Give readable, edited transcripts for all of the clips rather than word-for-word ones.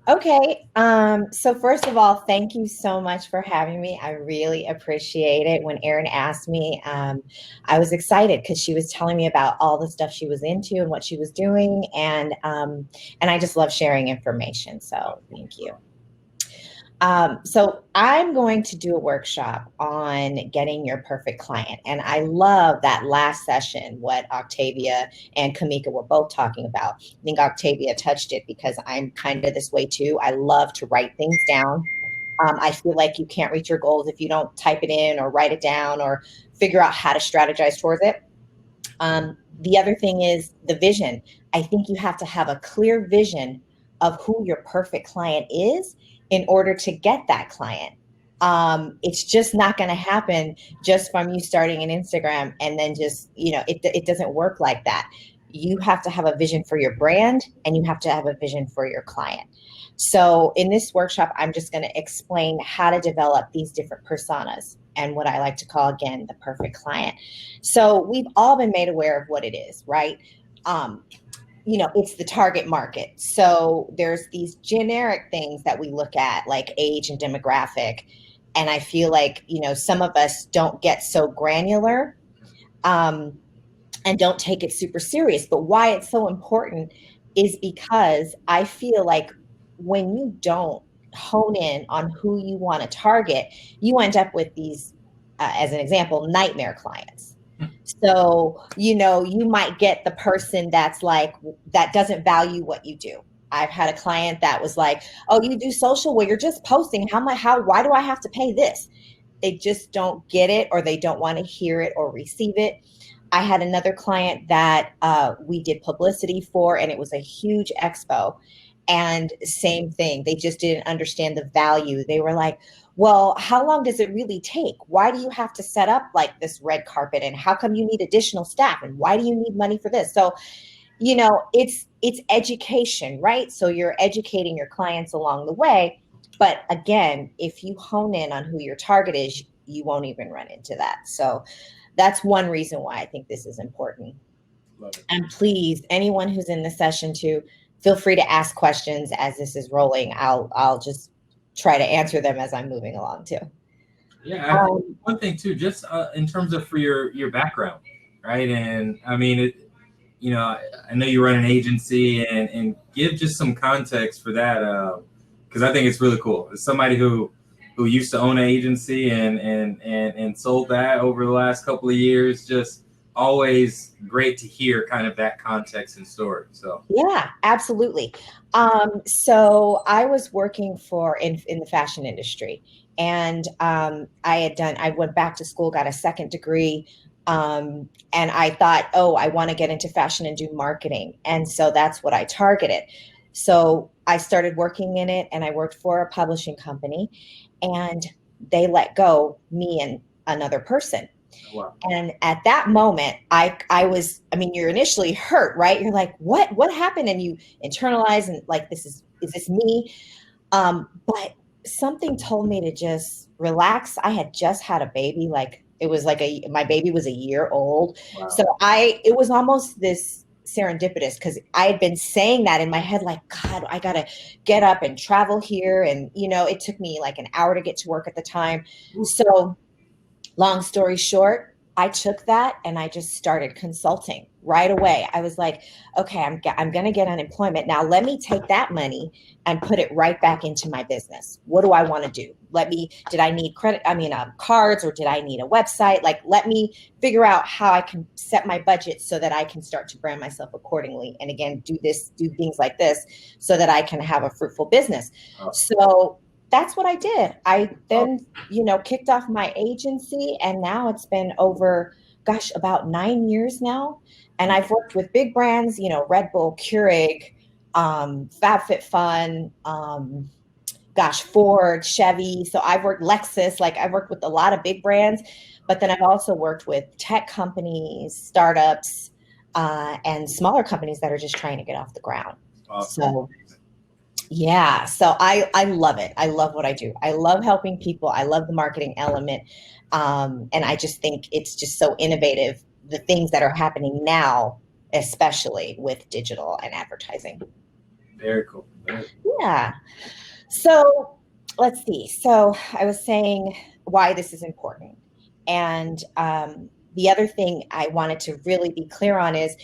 Okay. So first of all, thank you so much for having me. I really appreciate it. When Erin asked me, I was excited because she was telling me about all the stuff she was into and what she was doing, and I just love sharing information. So thank you. So I'm going to do a workshop on getting your perfect client. And I love that last session, what Octavia and Kamika were both talking about. I think Octavia touched it because I'm kind of this way too. I love to write things down. I feel like you can't reach your goals if you don't type it in or write it down or figure out how to strategize towards it. The other thing is the vision. I think you have to have a clear vision of who your perfect client is in order to get that client. It's just not going to happen just from you starting an Instagram and then just, it doesn't work like that. You have to have a vision for your brand and you have to have a vision for your client. So in this workshop, I'm just going to explain how to develop these different personas and what I like to call, again, the perfect client. So we've all been made aware of what it is, right? Um, it's the target market. So there's these generic things that we look at, like age and demographic. And I feel like, some of us don't get so granular um, and don't take it super serious. But why it's so important is because I feel like when you don't hone in on who you want to target, you end up with these, as an example, nightmare clients. So, you might get the person that's like, that doesn't value what you do. I've had a client that was like, oh, you do social? Well, you're just posting. Why do I have to pay this? They just don't get it, or they don't want to hear it or receive it. I had another client that we did publicity for, and it was a huge expo. And same thing, they just didn't understand the value. They were like, well, how long does it really take? Why do you have to set up like this red carpet? And how come you need additional staff? And why do you need money for this? So, it's education, right? So you're educating your clients along the way. But again, if you hone in on who your target is, you won't even run into that. So that's one reason why I think this is important. Love it. And please, anyone who's in the session too, feel free to ask questions as this is rolling. I'll just try to answer them as I'm moving along too. Yeah, Um, one thing too, just in terms of for your background, right? And I mean, I know you run an agency, and give just some context for that, because I think it's really cool. As somebody who used to own an agency and sold that over the last couple of years, just always great to hear kind of that context and story. So yeah, absolutely. So I was working in the fashion industry, and I went back to school, got a second degree, and I thought, oh, I want to get into fashion and do marketing, and so that's what I targeted. So I started working in it, and I worked for a publishing company, and they let go me and another person. wow. And at that moment, I mean, you're initially hurt, right? You're like, what happened? And you internalize and like, is this me? But something told me to just relax. I had just had a baby. Like it was like my baby was a year old. Wow. So it was almost this serendipitous because I had been saying that in my head, like, God, I got to get up and travel here. And, it took me like an hour to get to work at the time. So long story short, I took that and I just started consulting right away. I was like, okay, I'm going to get unemployment. Now let me take that money and put it right back into my business. What do I want to do? Did I need credit? I mean, cards, or did I need a website? Like, let me figure out how I can set my budget so that I can start to brand myself accordingly. And again, do things like this so that I can have a fruitful business. So that's what I did. I then, kicked off my agency, and now it's been over, gosh, about 9 years now. And I've worked with big brands, Red Bull, Keurig, FabFitFun, gosh, Ford, Chevy. So I've worked Lexus, like I've worked with a lot of big brands, but then I've also worked with tech companies, startups, and smaller companies that are just trying to get off the ground. Awesome. So yeah, so I love it. I love what I do. I love helping people. I love the marketing element, and I just think it's just so innovative. The things that are happening now, especially with digital and advertising. Very cool. Very cool. Yeah. So let's see. So I was saying why this is important. And the other thing I wanted to really be clear on is,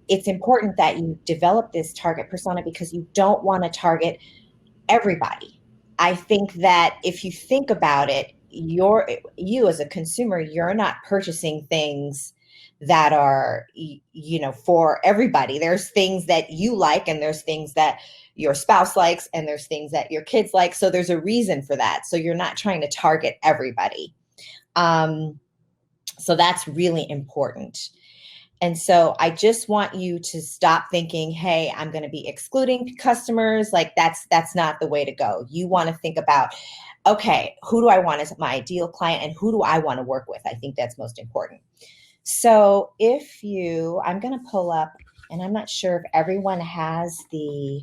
it's important that you develop this target persona because you don't want to target everybody. I think that if you think about it, you as a consumer, you're not purchasing things that are for everybody. There's things that you like, and there's things that your spouse likes, and there's things that your kids like. So there's a reason for that. So you're not trying to target everybody. So that's really important. And so I just want you to stop thinking, hey, I'm going to be excluding customers. Like that's not the way to go. You want to think about, okay, who do I want as my ideal client and who do I want to work with? I think that's most important. So I'm going to pull up, and I'm not sure if everyone has the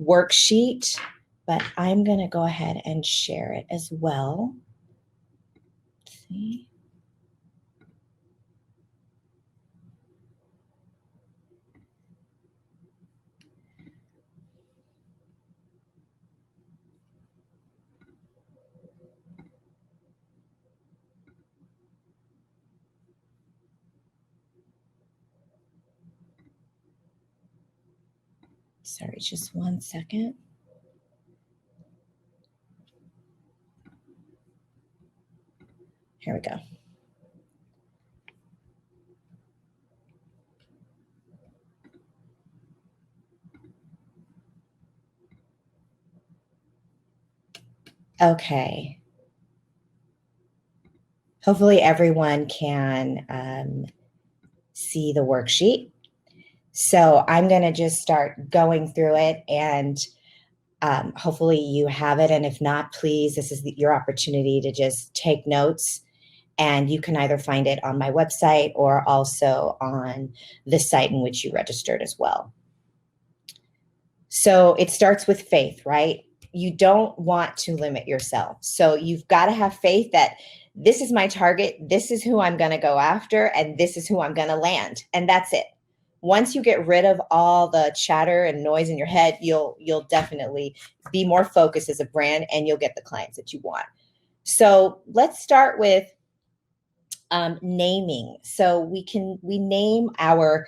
worksheet, but I'm going to go ahead and share it as well. Let's see. Sorry, just one second. Here we go. Okay. Hopefully everyone can see the worksheet. So I'm going to just start going through it, and hopefully you have it. And if not, please, this is your opportunity to just take notes. And you can either find it on my website or also on the site in which you registered as well. So it starts with faith, right? You don't want to limit yourself. So you've got to have faith that this is my target, this is who I'm going to go after, and this is who I'm going to land. And that's it. Once you get rid of all the chatter and noise in your head, you'll definitely be more focused as a brand, and you'll get the clients that you want. So let's start with naming. So we name our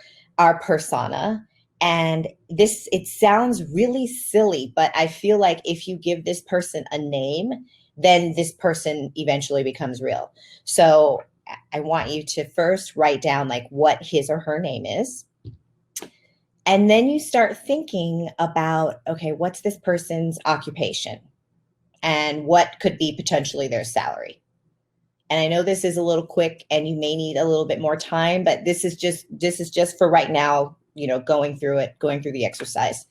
persona. And it sounds really silly, but I feel like if you give this person a name, then this person eventually becomes real. So I want you to first write down like what his or her name is. And then you start thinking about, okay, what's this person's occupation? And what could be potentially their salary? And I know this is a little quick and you may need a little bit more time, but this is just for right now, going through the exercise.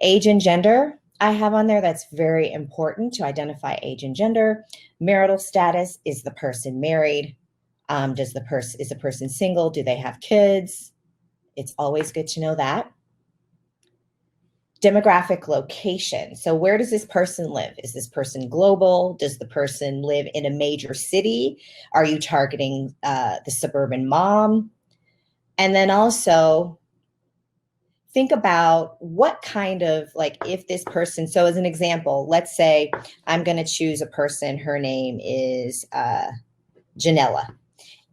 Age and gender, I have on there. That's very important to identify age and gender. Marital status, is the person married? Is the person single? Do they have kids? It's always good to know that. Demographic location. So where does this person live? Is this person global? Does the person live in a major city? Are you targeting the suburban mom? And then also think about what kind of, like, if this person, so as an example, let's say I'm going to choose a person, her name is Janella,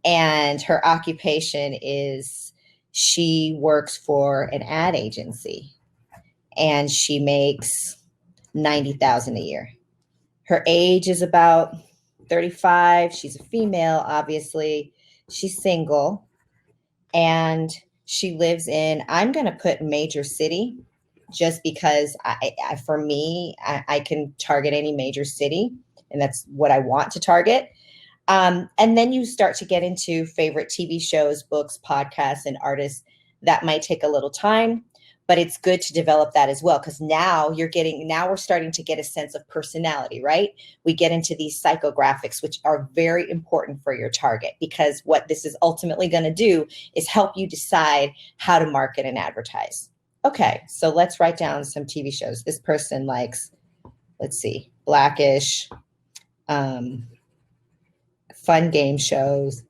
and her occupation is she works for an ad agency and she makes $90,000 a year. Her age is about 35. She's a female, obviously. She's single, and she lives in, I'm going to put major city just because for me, I can target any major city, and that's what I want to target. And then you start to get into favorite TV shows, books, podcasts, and artists. That might take a little time, but it's good to develop that as well, because now we're starting to get a sense of personality, right? We get into these psychographics, which are very important for your target, because what this is ultimately going to do is help you decide how to market and advertise. Okay, so let's write down some TV shows. This person likes, let's see, Blackish, fun game shows,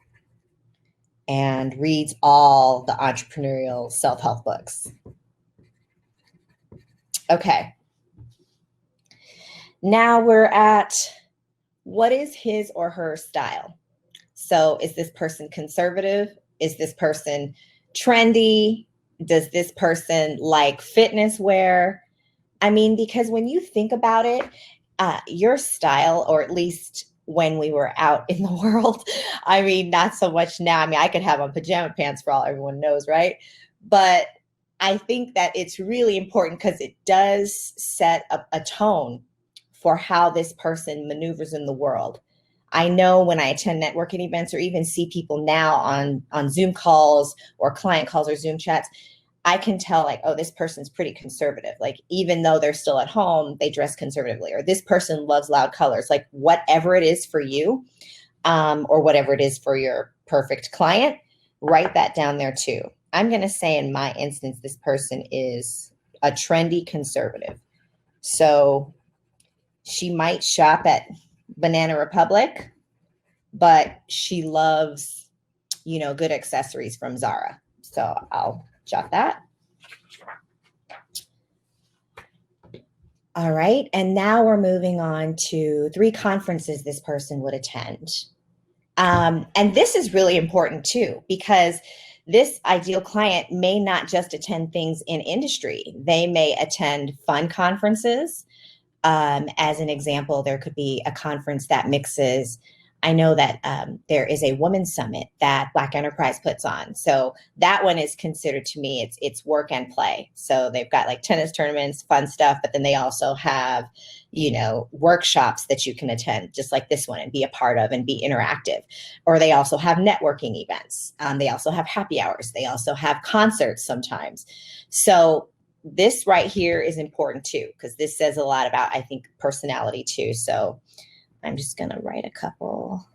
and reads all the entrepreneurial self-help books. Okay. Now we're at, what is his or her style? So is this person conservative? Is this person trendy? Does this person like fitness wear? I mean, because when you think about it, your style, or at least when we were out in the world, I mean, not so much now. I mean, I could have on pajama pants for all everyone knows, right? But I think that it's really important because it does set a tone for how this person maneuvers in the world. I know when I attend networking events or even see people now on Zoom calls or client calls or Zoom chats, I can tell like, oh, this person's pretty conservative. Like, even though they're still at home, they dress conservatively, or this person loves loud colors. Like, whatever it is for you, or whatever it is for your perfect client, write that down there too. I'm going to say in my instance, this person is a trendy conservative. So she might shop at Banana Republic, but she loves, good accessories from Zara. So I'll jot that. All right. And now we're moving on to 3 conferences this person would attend. And this is really important too, because this ideal client may not just attend things in industry. They may attend fun conferences. As an example, there could be a conference that mixes, I know that there is a women's summit that Black Enterprise puts on. So that one is considered, to me, it's work and play. So they've got like tennis tournaments, fun stuff, but then they also have, workshops that you can attend, just like this one, and be a part of and be interactive. Or they also have networking events. They also have happy hours. They also have concerts sometimes. So this right here is important too, because this says a lot about, I think, personality too. So I'm just going to write a couple.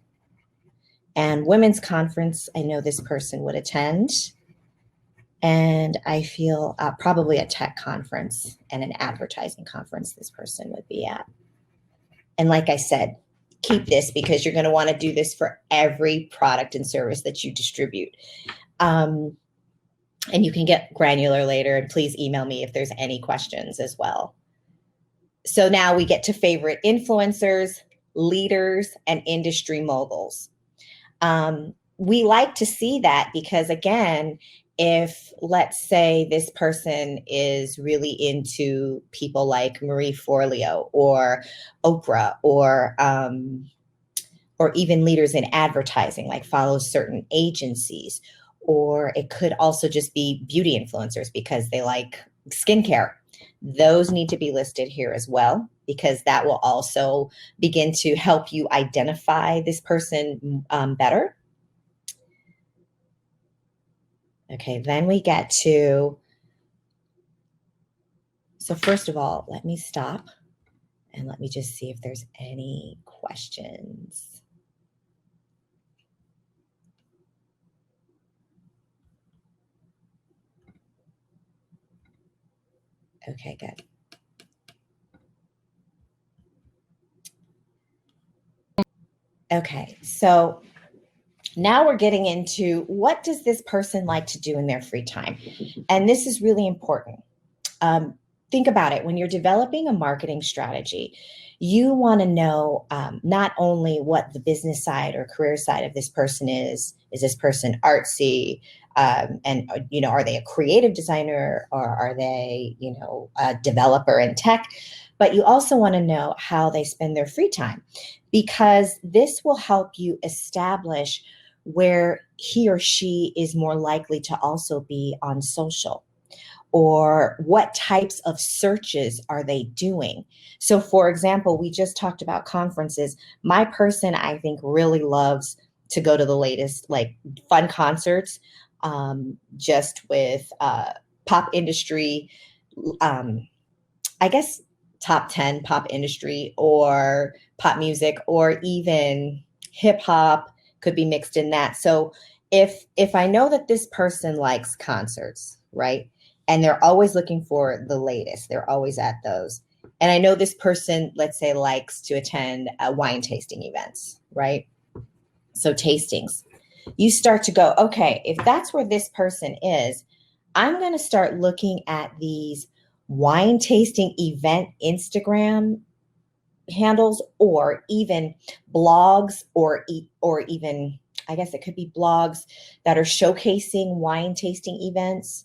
And women's conference, I know this person would attend. And I feel probably a tech conference and an advertising conference this person would be at. And like I said, keep this because you're going to want to do this for every product and service that you distribute. And you can get granular later, and please email me if there's any questions as well. So now we get to favorite influencers, leaders, and industry moguls. We like to see that because, again, if let's say this person is really into people like Marie Forleo or Oprah, or even leaders in advertising, like follows certain agencies, or it could also just be beauty influencers because they like skincare. Those need to be listed here as well, because that will also begin to help you identify this person better. Okay, then we get to, so first of all, let me stop and let me just see if there's any questions. Okay, good. Okay, so now we're getting into, what does this person like to do in their free time? And this is really important. Think about it. When you're developing a marketing strategy, you want to know not only what the business side or career side of this person is this person artsy? And, are they a creative designer, or are they, a developer in tech? But you also want to know how they spend their free time, because this will help you establish where he or she is more likely to also be on social, or what types of searches are they doing. So for example, we just talked about conferences. My person, I think, really loves to go to the latest, like, fun concerts, just with pop industry, I guess top 10 pop industry or pop music, or even hip hop could be mixed in that. So if I know that this person likes concerts, right? And they're always looking for the latest, they're always at those. And I know this person, let's say, likes to attend wine tasting events, right? So tastings. you start to go, okay, if that's where this person is, I'm going to start looking at these wine tasting event Instagram handles, or even blogs, or even, I guess it could be blogs that are showcasing wine tasting events,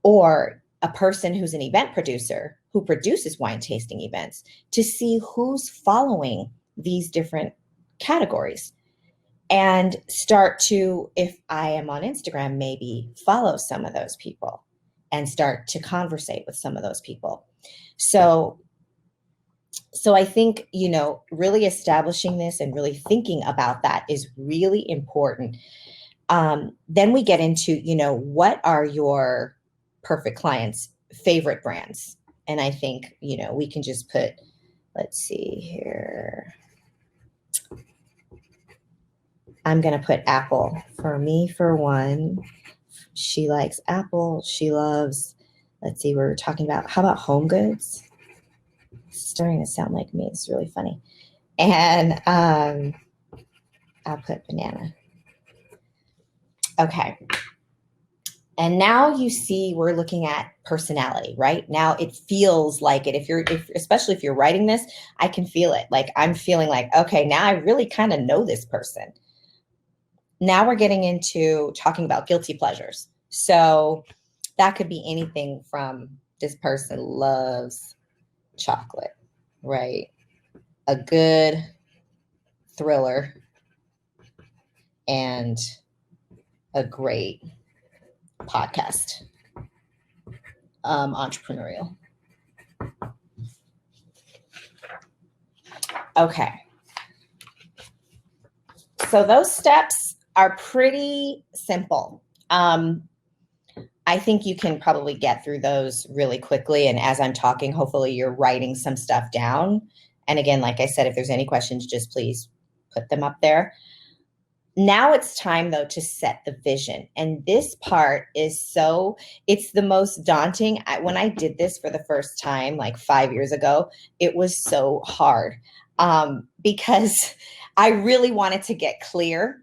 or a person who's an event producer who produces wine tasting events, to see who's following these different categories, and start to, if I am on Instagram, maybe follow some of those people and start to conversate with some of those people. So I think, really establishing this and really thinking about that is really important. Then we get into, what are your perfect clients' favorite brands? And I think, we can just put, let's see here. I'm going to put Apple for me, for one. She likes Apple. She loves, let's see, we're talking about, how about Home Goods? It's starting to sound like me. It's really funny. And I'll put banana. Okay. And now you see, we're looking at personality, right? Now it feels like it. Especially if you're writing this, I can feel it. Like I'm feeling like, okay, now I really kind of know this person. Now we're getting into talking about guilty pleasures. So that could be anything from, this person loves chocolate, right? A good thriller and a great podcast, entrepreneurial. Okay. So those steps are pretty simple. I think you can probably get through those really quickly. And as I'm talking, hopefully you're writing some stuff down. And again, like I said, if there's any questions, just please put them up there. Now it's time, though, to set the vision. And this part is it's the most daunting. When I did this for the first time, like 5 years ago, it was so hard because I really wanted to get clear.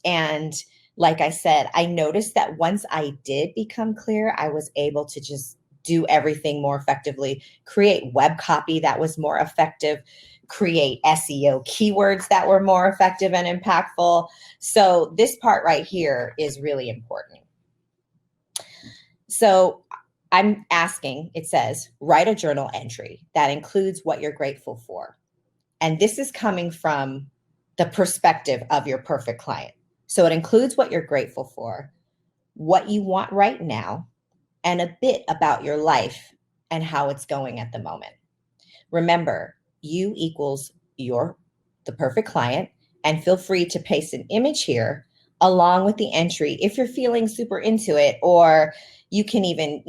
And like I said, I noticed that once I did become clear, I was able to just do everything more effectively, create web copy that was more effective, create SEO keywords that were more effective and impactful. So this part right here is really important. So I'm asking, it says, write a journal entry that includes what you're grateful for. And this is coming from the perspective of your perfect client. So it includes what you're grateful for, what you want right now, and a bit about your life and how it's going at the moment. Remember, you equals the perfect client, and feel free to paste an image here along with the entry if you're feeling super into it, or you can even,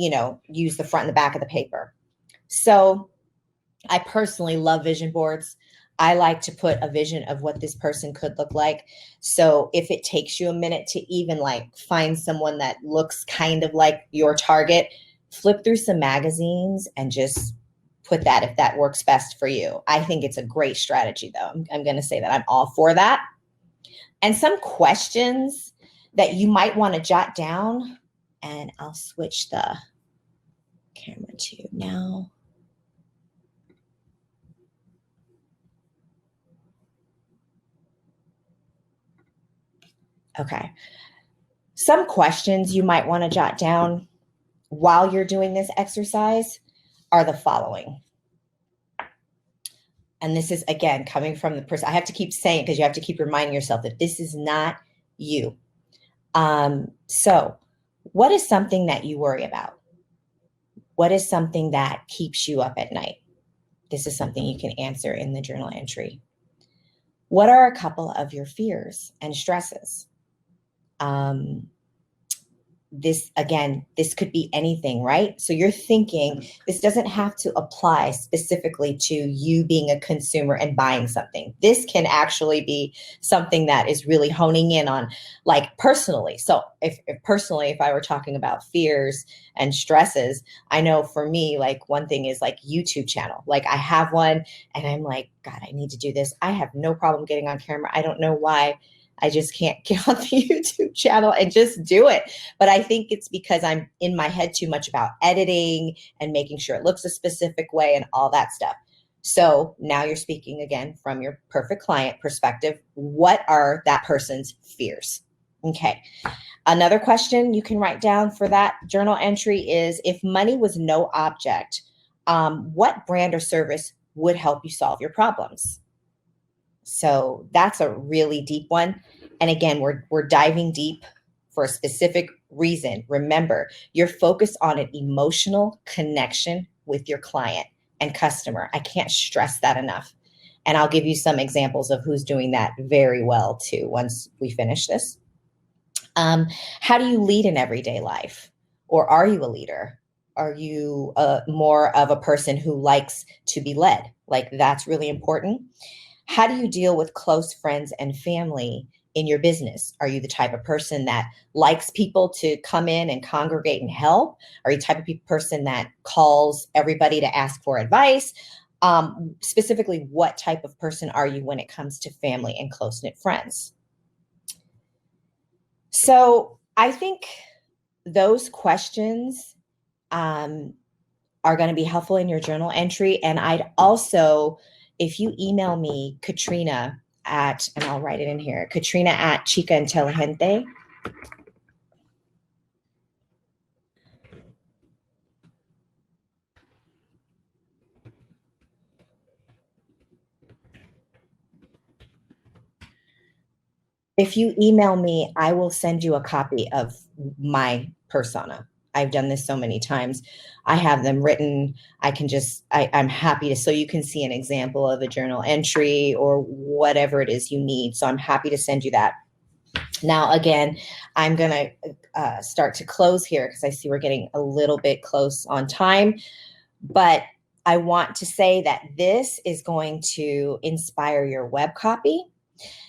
use the front and the back of the paper. So I personally love vision boards. I like to put a vision of what this person could look like. So if it takes you a minute to even like find someone that looks kind of like your target, flip through some magazines and just put that if that works best for you. I think it's a great strategy, though. I'm going to say that I'm all for that. And some questions that you might want to jot down, and I'll switch the camera to now. Okay. Some questions you might want to jot down while you're doing this exercise are the following. And this is, again, coming from the person. I have to keep saying it because you have to keep reminding yourself that this is not you. So what is something that you worry about? What is something that keeps you up at night? This is something you can answer in the journal entry. What are a couple of your fears and stresses? This could be anything, right? So you're thinking, this doesn't have to apply specifically to you being a consumer and buying something. This can actually be something that is really honing in on, like, personally. So if I were talking about fears and stresses, I know for me, like, one thing is like YouTube channel. Like, I have one and I'm like, God, I need to do this. I have no problem getting on camera. I don't know why I just can't get on the YouTube channel and just do it. But I think it's because I'm in my head too much about editing and making sure it looks a specific way and all that stuff. So now you're speaking again from your perfect client perspective. What are that person's fears? Okay. Another question you can write down for that journal entry is, if money was no object, what brand or service would help you solve your problems? So that's a really deep one. And again, we're diving deep for a specific reason. Remember, you're focused on an emotional connection with your client and customer. I can't stress that enough. And I'll give you some examples of who's doing that very well too once we finish this. How do you lead in everyday life? Or are you a leader? Are you more of a person who likes to be led? Like, that's really important. How do you deal with close friends and family in your business? Are you the type of person that likes people to come in and congregate and help? Are you the type of person that calls everybody to ask for advice? Specifically, what type of person are you when it comes to family and close-knit friends? So I think those questions are going to be helpful in your journal entry. And I'd also, if you email me, Katrina at, and I'll write it in here, Katrina at Chica Intelligente. If you email me, I will send you a copy of my persona. I've done this so many times. I have them written. I'm happy to, so you can see an example of a journal entry or whatever it is you need. So I'm happy to send you that. Now, again, I'm going to start to close here because I see we're getting a little bit close on time. But I want to say that this is going to inspire your web copy.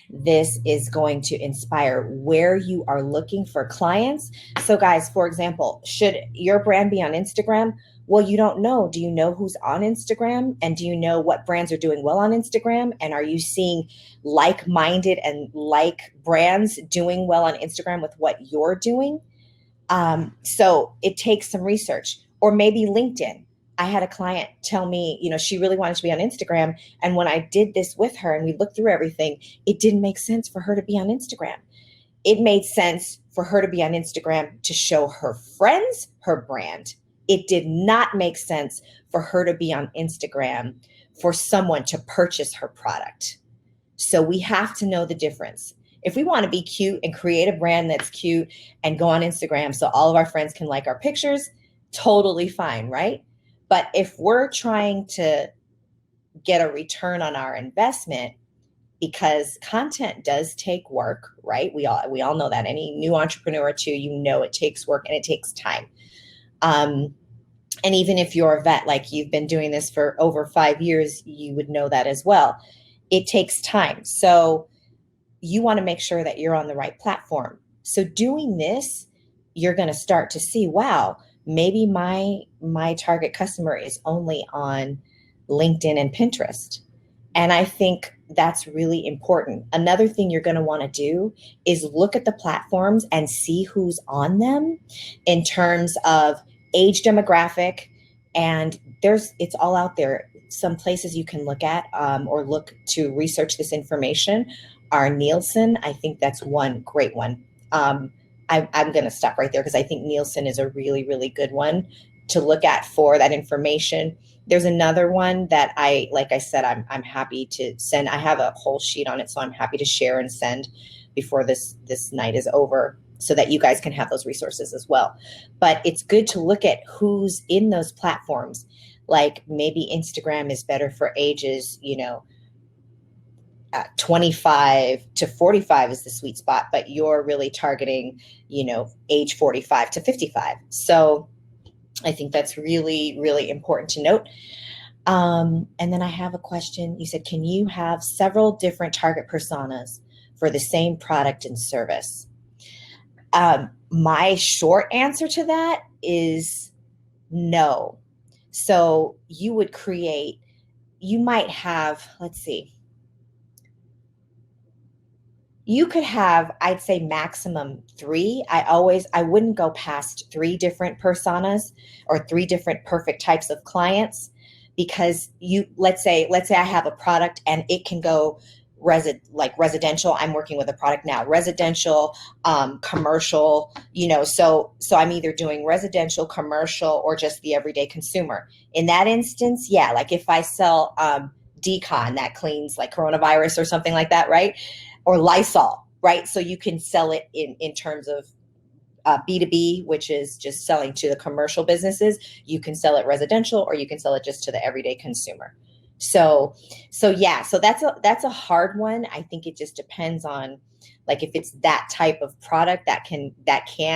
This is going to inspire where you are looking for clients. So guys, for example, should your brand be on Instagram? Well, you don't know. Do you know who's on Instagram? And do you know what brands are doing well on Instagram? And are you seeing like-minded and like brands doing well on Instagram with what you're doing? So it takes some research. Or maybe LinkedIn. I had a client tell me, she really wanted to be on Instagram. And when I did this with her and we looked through everything, it didn't make sense for her to be on Instagram. It made sense for her to be on Instagram to show her friends her brand. It did not make sense for her to be on Instagram for someone to purchase her product. So we have to know the difference. If we want to be cute and create a brand that's cute and go on Instagram so all of our friends can like our pictures, totally fine, right? But if we're trying to get a return on our investment, because content does take work, right? We all know that. Any new entrepreneur too, it takes work and it takes time. And even if you're a vet, like you've been doing this for over 5 years, you would know that as well. It takes time. So you want to make sure that you're on the right platform. So doing this, you're going to start to see, wow, maybe my target customer is only on LinkedIn and Pinterest. And I think that's really important. Another thing you're going to want to do is look at the platforms and see who's on them in terms of age demographic. And it's all out there. Some places you can look at or look to research this information are Nielsen. I think that's one great one. I'm going to stop right there because I think Nielsen is a really, really good one to look at for that information. There's another one that like I said, I'm happy to send. I have a whole sheet on it, so I'm happy to share and send before this night is over so that you guys can have those resources as well. But it's good to look at who's in those platforms. Like maybe Instagram is better for ages, 25 to 45 is the sweet spot, but you're really targeting, age 45 to 55. So I think that's really, really important to note. And then I have a question. You said, can you have several different target personas for the same product and service? My short answer to that is no. So you might have, let's see, You could have, I'd say maximum three. I wouldn't go past three different personas or three different perfect types of clients, because let's say I have a product and it can go residential. I'm working with a product now, residential, commercial, so I'm either doing residential, commercial, or just the everyday consumer. In that instance, yeah, like if I sell decon that cleans like coronavirus or something like that, right? Or Lysol, right? So you can sell it in terms of B2B, which is just selling to the commercial businesses. You can sell it residential, or you can sell it just to the everyday consumer. So, yeah, so that's a hard one. I think it just depends on, like, if it's that type of product that can